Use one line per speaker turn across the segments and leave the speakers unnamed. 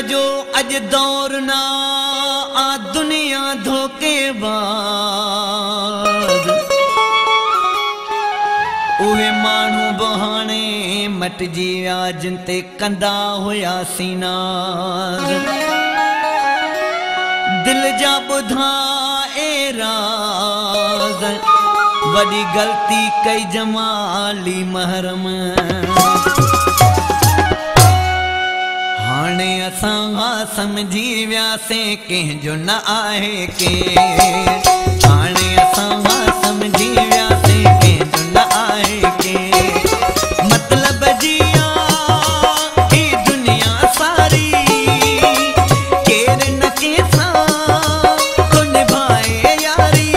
जो अज दौर ना आ दुनिया धोखेबाज उहे माण्हू बहाने मटजी विया जिन ते कंदा हुयासीं नाज़ दिल जा ॿुधा ए राज़ वॾी ग़लती कई जमाली महरम हाणे असां समझी वियासीं कंहिंजो न आहे के हाणे असां समझी वियासीं कंहिंजो न आहे के मतलब जिया ही दुनिया सारी केर न कंहिंसां को निभाए यारी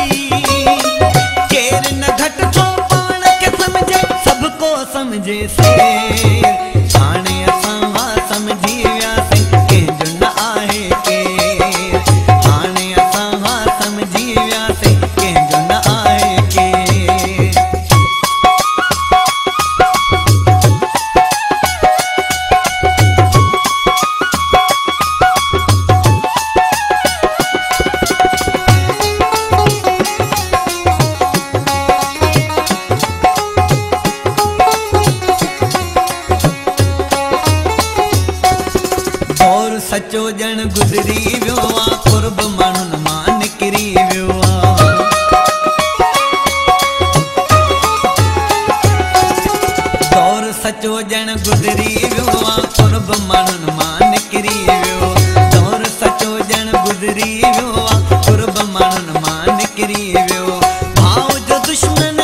केर न घटि थो पाण खे समझे सबको समझे से हाणे असां समझी वियासीं कंहिंजो न आहे के हाणे असां समझी वियासीं कंहिंजो न आहे के सचो जन गुज़री वियो आहे कुर्ब माण्हुनि मां निकिरी वियो आहे दौर सचो जन गुज़री वियो आहे कुर्ब माण्हुनि मां निकिरी वियो दौर सचो जन गुज़री वियो आहे कुर्ब माण्हुनि मां निकिरी वियो भाव जो दुश्मन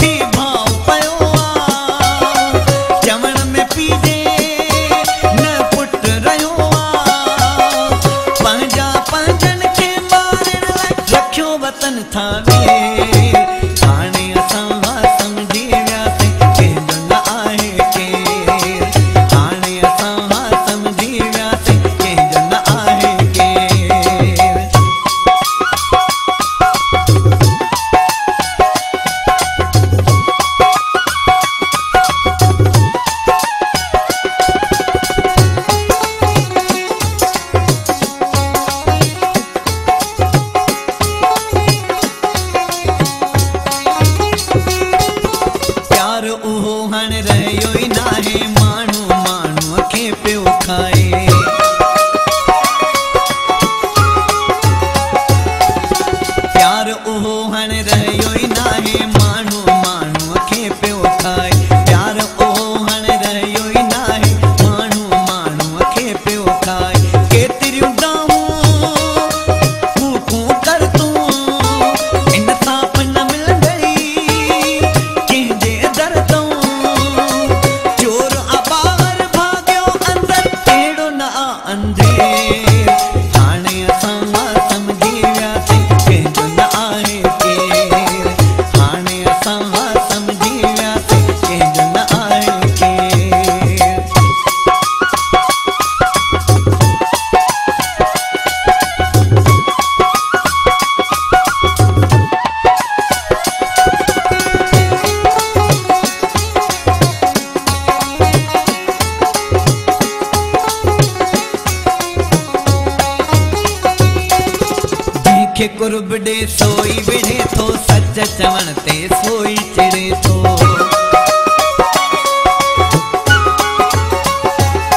थी भाव पियो आहे चवण में पीजे वतन था हाणे असां समझी वियासीं कंहिंजो न आहे के हाणे असां समझी वियासीं कंहिंजो न आहे के उहो हाणे रहियो ई नाहे माण्हू माण्हूअ खे पियो खाए प्यार उहो हाणे रहियो ई नाहे माण्हू माण्हूअ खे पियो खाए प्यार उहो हाणे रहियो ई नाहे माण्हू माण्हूअ खे पियो खाए केतिरियूं दाऊं कूकूं कर तूं इंसाफ़ न मिलंदई कंहिंजे हाणे असां समझी वियासीं कंहिंजो न आहे के हाणे असां समझी वियासीं कंहिंजो न आहे के खे कुर्ब ॾे सोई विढ़े थो सच चवण ते सोई चिड़े थो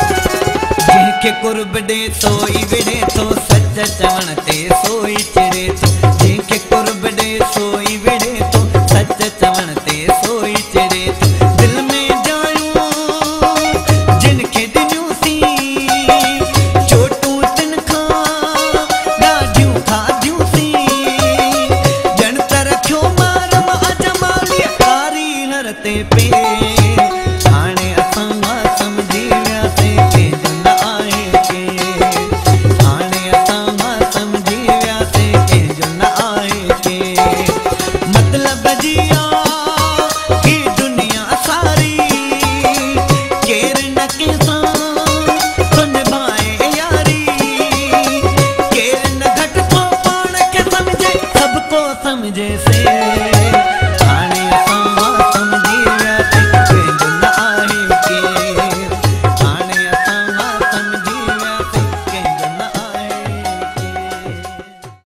जंहिंखे कुर्ब ॾे सोई विढ़े थो सच चवण ते सोई चिड़े थो जंहिंखे कुर्ब ॾे सोई विढ़े थो सच चवण ते सोई चिड़े थो दिल में जायूं जिन खे ॾिनियूंसीं चोटूं तिन खां ॾाढियूं खाधियूं पे हाणे असां समझी वियासीं कंहिंजो न आहे के हाणे असां समझी वियासीं कंहिंजो न आहे के मतलब जिया ही दुनिया सारी केर न कंहिंसां को निभाए यारी केर न घटि थो पाण खे समझे सबको समझे से